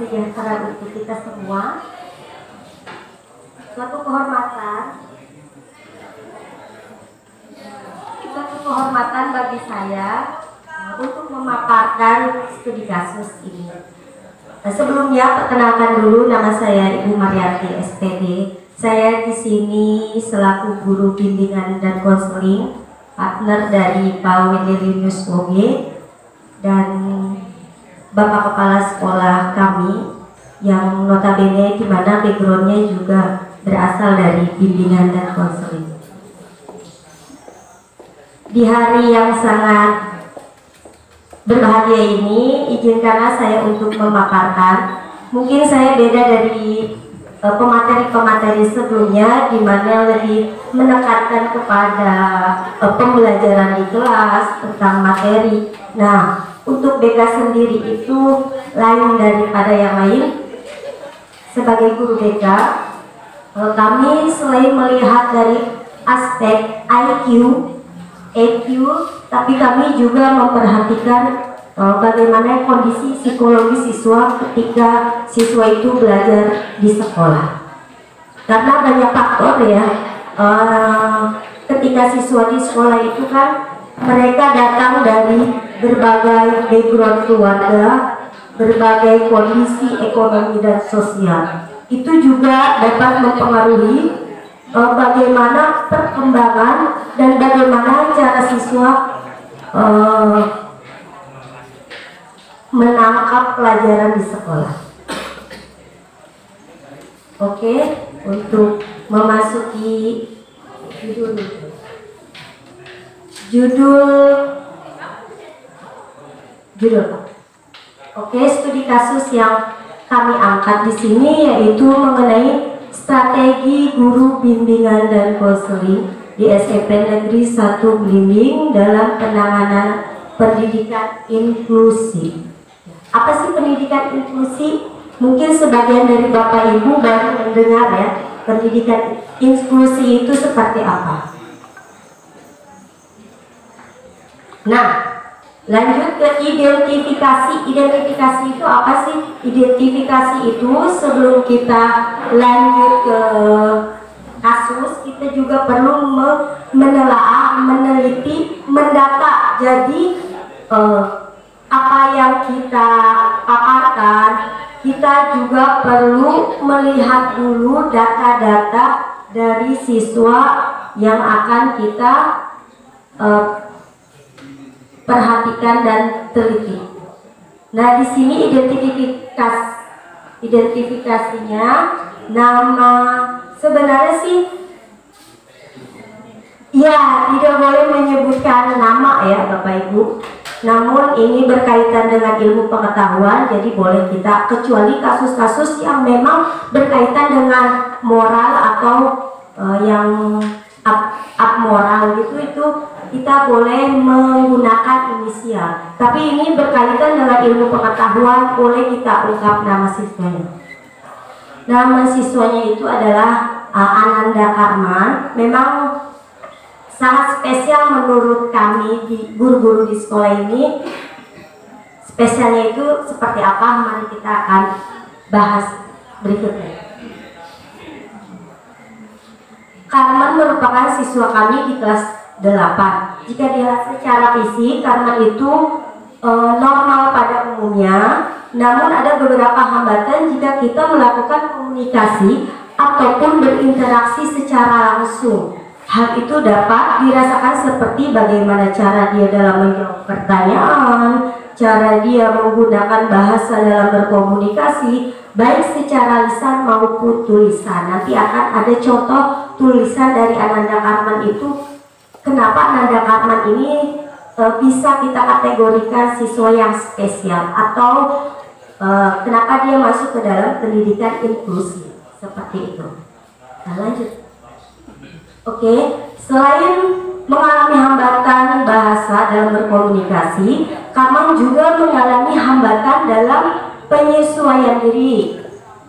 sejahtera untuk kita semua. Suatu kehormatan bagi saya untuk memaparkan studi kasus ini. Sebelumnya perkenalkan dulu, nama saya Ibu Mariati SPD. Saya di sini selaku guru bimbingan dan konseling, partner dari Pak Wendelinius Woge dan Bapak Kepala Sekolah kami yang notabene di mana backgroundnya juga berasal dari bimbingan dan konseling. Di hari yang sangat berbahagia ini, izinkanlah saya untuk memaparkan. Mungkin saya beda dari pemateri-pemateri sebelumnya, di mana lebih menekankan kepada pembelajaran di kelas tentang materi. Nah, untuk BK sendiri itu lain daripada yang lain. Sebagai guru BK, kami selain melihat dari aspek IQ, EQ, tapi kami juga memperhatikan bagaimana kondisi psikologi siswa ketika siswa itu belajar di sekolah. Karena banyak faktor ya, ketika siswa di sekolah itu kan mereka datang dari berbagai background keluarga, berbagai kondisi ekonomi dan sosial. Itu juga dapat mempengaruhi bagaimana perkembangan dan bagaimana cara siswa menangkap pelajaran di sekolah. Oke, untuk memasuki judul. Oke, studi kasus yang kami angkat di sini yaitu mengenai strategi guru bimbingan dan konseling di SMP Negeri 1 Belimbing dalam penanganan pendidikan inklusi. Apa sih pendidikan inklusi? Mungkin sebagian dari Bapak Ibu baru mendengar ya, pendidikan inklusi itu seperti apa. Nah, lanjut ke identifikasi. Identifikasi itu apa sih? Identifikasi itu sebelum kita lanjut ke kasus, kita juga perlu menelaah, meneliti, mendata. Jadi apa yang kita paparkan, kita juga perlu melihat dulu data-data dari siswa yang akan kita perhatikan dan teliti. Nah, di sini identifikasinya, nama sebenarnya sih ya tidak boleh menyebutkan nama ya Bapak Ibu. Namun ini berkaitan dengan ilmu pengetahuan, jadi boleh kita, kecuali kasus-kasus yang memang berkaitan dengan moral atau yang abmoral gitu, itu kita boleh menggunakan inisial. Tapi ini berkaitan dengan ilmu pengetahuan, boleh kita ungkap nama siswanya. Nama siswanya itu adalah Ananda Karman. Memang sangat spesial menurut kami di guru-guru di sekolah ini. Spesialnya itu seperti apa? Mari kita akan bahas berikutnya. Karman merupakan siswa kami di kelas 8. Jika dilihat secara fisik, Karman itu normal pada umumnya, namun ada beberapa hambatan jika kita melakukan komunikasi ataupun berinteraksi secara langsung. Hal itu dapat dirasakan seperti bagaimana cara dia dalam menjawab pertanyaan, cara dia menggunakan bahasa dalam berkomunikasi, baik secara lisan maupun tulisan. Nanti akan ada contoh tulisan dari Ananda Karman itu. Kenapa Ananda Karman ini bisa kita kategorikan siswa yang spesial, atau kenapa dia masuk ke dalam pendidikan inklusi seperti itu. Nah, lanjut. Oke, selain mengalami hambatan bahasa dalam berkomunikasi, Karman juga mengalami hambatan dalam penyesuaian diri.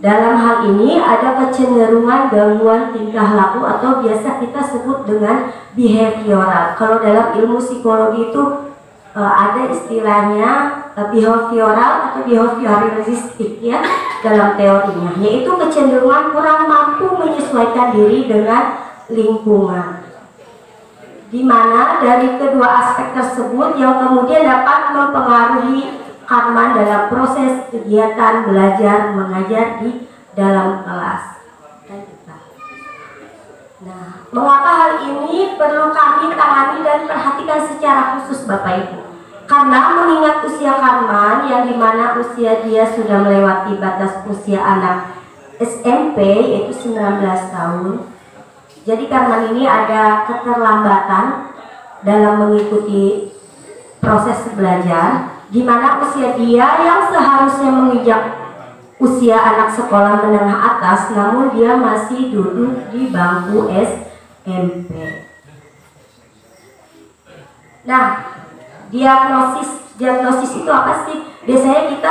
Dalam hal ini ada kecenderungan gangguan tingkah laku atau biasa kita sebut dengan behavioral. Kalau dalam ilmu psikologi itu ada istilahnya behavioral atau behavioralistik ya dalam teorinya, yaitu kecenderungan kurang mampu menyesuaikan diri dengan lingkungan, di mana dari kedua aspek tersebut yang kemudian dapat mempengaruhi Karman dalam proses kegiatan belajar mengajar di dalam kelas. Nah, mengapa hal ini perlu kami tangani dan perhatikan secara khusus Bapak Ibu? Karena mengingat usia Karman yang dimana usia dia sudah melewati batas usia anak SMP yaitu 19 tahun. Jadi Karman ini ada keterlambatan dalam mengikuti proses belajar, di mana usia dia yang seharusnya menginjak usia anak sekolah menengah atas, namun dia masih duduk di bangku SMP. Nah, diagnosis itu apa sih? Biasanya kita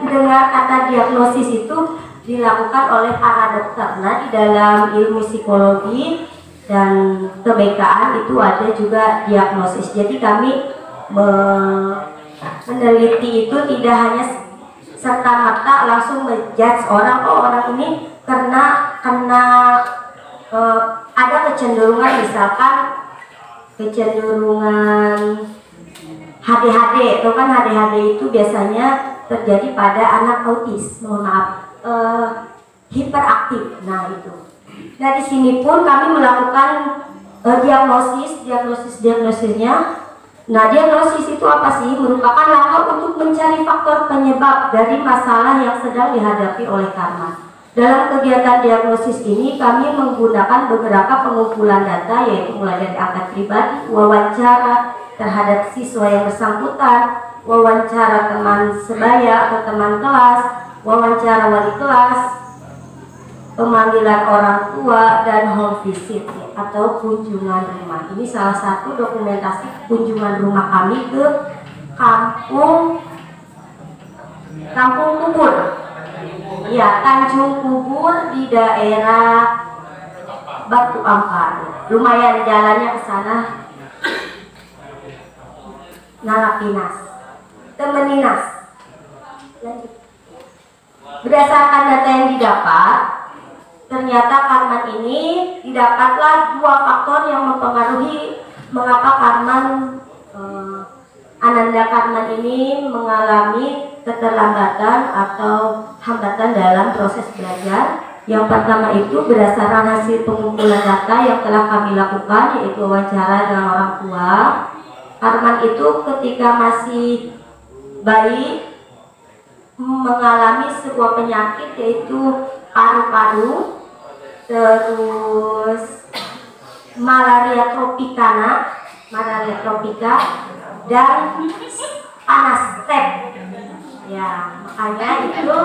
mendengar kata diagnosis itu dilakukan oleh para dokter. Nah, di dalam ilmu psikologi dan kebekaan itu ada juga diagnosis. Jadi kami meneliti itu tidak hanya serta-merta langsung menjudge orang, oh orang ini kena ada kecenderungan, misalkan kecenderungan HDHD, itu kan HDHD itu biasanya terjadi pada anak autis, hiperaktif. Nah itu. Nah di sini pun kami melakukan diagnosisnya. Nah, diagnosis itu apa sih? Merupakan langkah untuk mencari faktor penyebab dari masalah yang sedang dihadapi oleh Karman. Dalam kegiatan diagnosis ini, kami menggunakan beberapa pengumpulan data, yaitu mulai dari angkat pribadi, wawancara terhadap siswa yang bersangkutan, wawancara teman sebaya atau teman kelas, wawancara wali kelas, pemanggilan orang tua, dan home visit atau kunjungan rumah. Ini salah satu dokumentasi kunjungan rumah kami ke kampung Kubur. Ya, Tanjung Kubur di daerah Batu Ampar. Lumayan jalannya ke sana. Narapinas, Temeninas. Berdasarkan data yang didapat, ternyata Karman ini didapatlah dua faktor yang mempengaruhi mengapa Ananda Karman ini mengalami keterlambatan atau hambatan dalam proses belajar. Yang pertama itu berdasarkan hasil pengumpulan data yang telah kami lakukan, yaitu wawancara dengan orang tua. Karman itu ketika masih bayi mengalami sebuah penyakit yaitu paru-paru, terus malaria tropika, dan panas step. Ya, makanya itu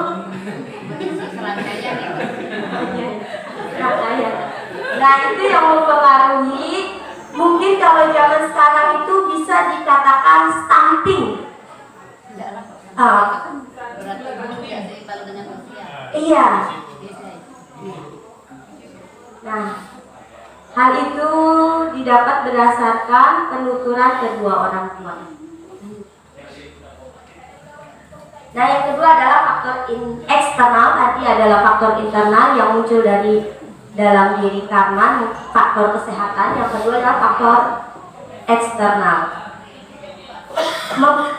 nah itu yang mempengaruhi. Mungkin kalau zaman sekarang itu bisa dikatakan stunting. Iya. Nah, hal itu didapat berdasarkan penuturan kedua orang tua. Nah, yang kedua adalah faktor eksternal. Tadi adalah faktor internal yang muncul dari dalam diri Karman, faktor kesehatan. Yang kedua adalah faktor eksternal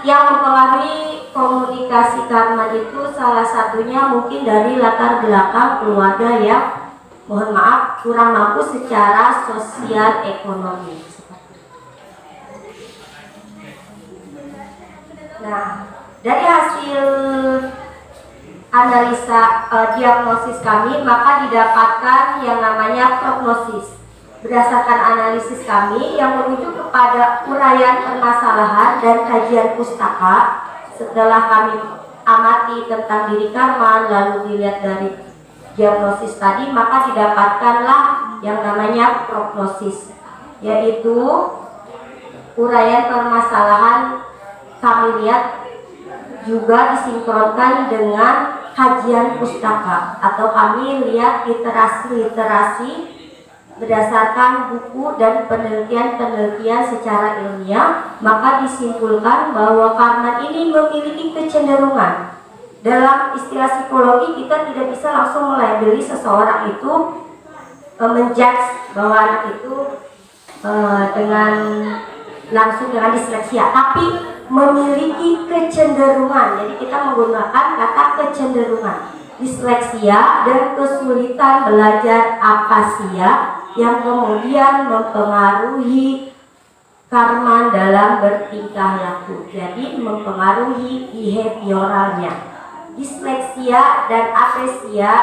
yang mempengaruhi komunikasi Karman itu. Salah satunya mungkin dari latar belakang keluarga yang, mohon maaf, kurang mampu secara sosial ekonomi. Nah, dari hasil analisa diagnosis kami, maka didapatkan yang namanya prognosis. Berdasarkan analisis kami yang merujuk kepada uraian permasalahan dan kajian pustaka, setelah kami amati tentang diri Karman, lalu dilihat dari diagnosis tadi, maka didapatkanlah yang namanya prognosis, yaitu uraian permasalahan kami lihat juga disinkronkan dengan kajian pustaka, atau kami lihat literasi berdasarkan buku dan penelitian-penelitian secara ilmiah, maka disimpulkan bahwa Karman ini memiliki kecenderungan. Dalam istilah psikologi, kita tidak bisa langsung melabeli seseorang itu menjudge bahwa anak itu dengan langsung dengan disleksia, tapi memiliki kecenderungan. Jadi kita menggunakan kata kecenderungan. Disleksia dan kesulitan belajar apasia yang kemudian mempengaruhi Karman dalam bertingkah laku. Jadi mempengaruhi behavioralnya. Disleksia dan apasia,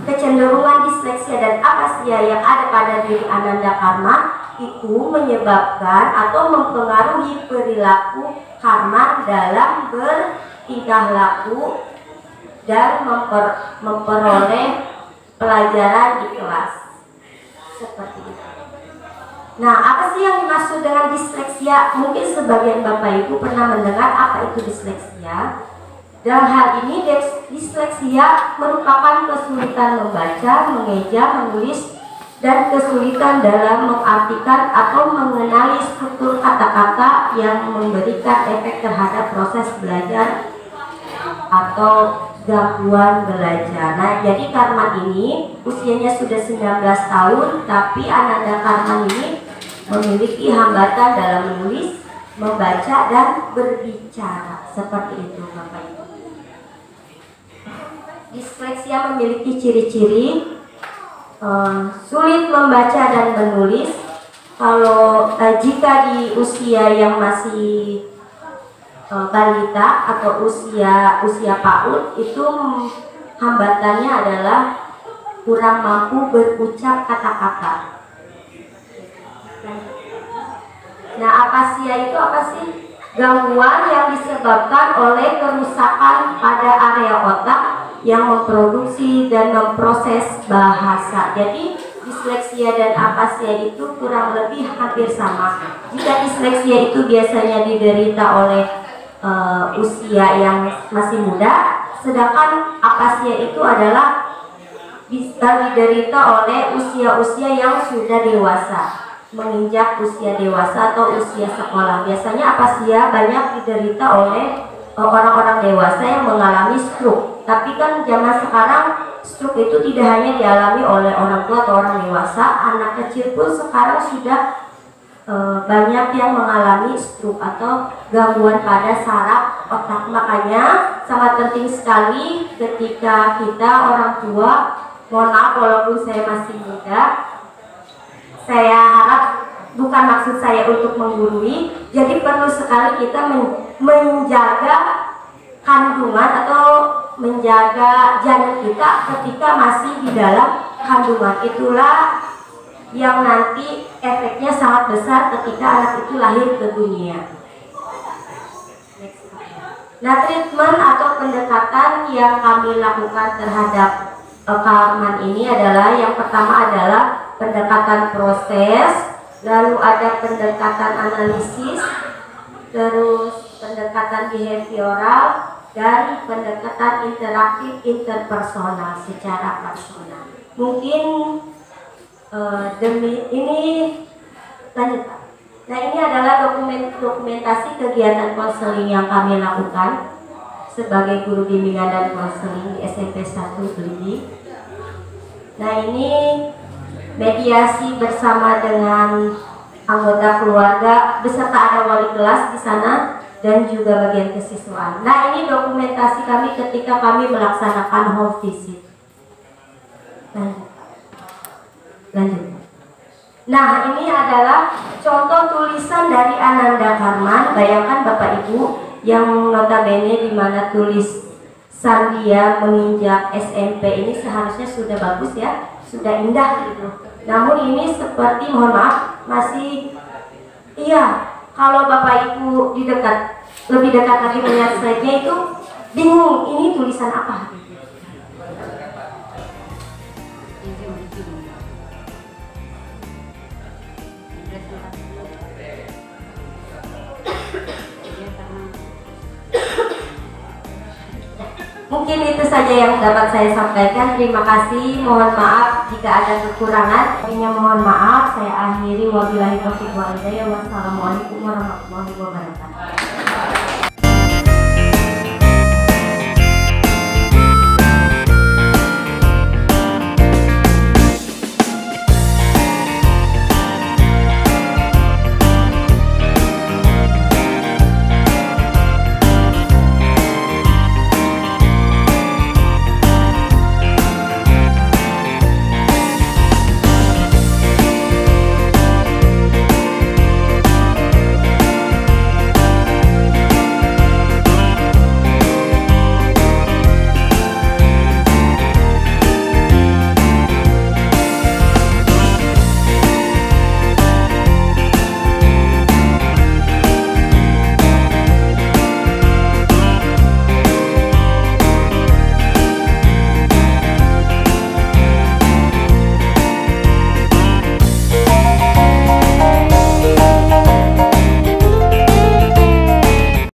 kecenderungan disleksia dan apasia yang ada pada diri Ananda Karman itu menyebabkan atau mempengaruhi perilaku Karman dalam bertingkah laku dan memperoleh pelajaran di kelas. Seperti itu. Nah, apa sih yang dimaksud dengan disleksia? Mungkin sebagian Bapak Ibu pernah mendengar apa itu disleksia. Dalam hal ini, disleksia merupakan kesulitan membaca, mengeja, menulis, dan kesulitan dalam mengartikan atau mengenali struktur kata-kata yang memberikan efek terhadap proses belajar atau gangguan belajar. Nah, jadi Karman ini usianya sudah 19 tahun, tapi Ananda Karman ini memiliki hambatan dalam menulis, membaca, dan berbicara. Seperti itu Bapak Ibu. Disleksia memiliki ciri-ciri sulit membaca dan menulis. Kalau jika di usia yang masih balita atau usia PAUD, itu hambatannya adalah kurang mampu berucap kata-kata. Nah, apasia itu apa sih? Gangguan yang disebabkan oleh kerusakan pada area otak yang memproduksi dan memproses bahasa. Jadi disleksia dan apasia itu kurang lebih hampir sama. Jika disleksia itu biasanya diderita oleh usia yang masih muda, sedangkan apasia itu adalah bisa diderita oleh usia-usia yang sudah dewasa, menginjak usia dewasa atau usia sekolah. Biasanya apasia banyak diderita oleh orang-orang dewasa yang mengalami stroke. Tapi kan zaman sekarang stroke itu tidak hanya dialami oleh orang tua atau orang dewasa, anak kecil pun sekarang sudah banyak yang mengalami stroke atau gangguan pada saraf otak. Makanya sangat penting sekali ketika kita orang tua, mohon maaf walaupun saya masih muda, saya harap bukan maksud saya untuk menggurui, jadi perlu sekali kita menjaga kandungan atau menjaga janin kita ketika masih di dalam kandungan. Itulah yang nanti efeknya sangat besar ketika anak itu lahir ke dunia. Nah, treatment atau pendekatan yang kami lakukan terhadap Karman ini adalah, yang pertama adalah pendekatan proses, lalu ada pendekatan analisis, terus pendekatan behavioral, dan pendekatan interaktif interpersonal secara personal. Mungkin demi ini lanjut Pak. Nah, ini adalah dokumentasi kegiatan konseling yang kami lakukan sebagai guru bimbingan dan konseling di SMP 1 Belidi. Nah, ini mediasi bersama dengan anggota keluarga beserta ada wali kelas di sana dan juga bagian kesiswaan. Nah, ini dokumentasi kami ketika kami melaksanakan home visit. Lanjut. Nah, ini adalah contoh tulisan dari Ananda Karman. Bayangkan Bapak Ibu, yang notabene di mana tulisan dia menginjak SMP ini seharusnya sudah bagus ya, sudah indah gitu. Namun ini seperti, mohon maaf, masih kalau Bapak Ibu lebih dekat lagi melihat slide-nya itu bingung ini tulisan apa. Mungkin itu saja yang dapat saya sampaikan. Terima kasih, mohon maaf Jika ada kekurangan, mohon maaf. Saya akhiri, wabillahi taufiq wal hidayah. Wassalamualaikum warahmatullahi wabarakatuh.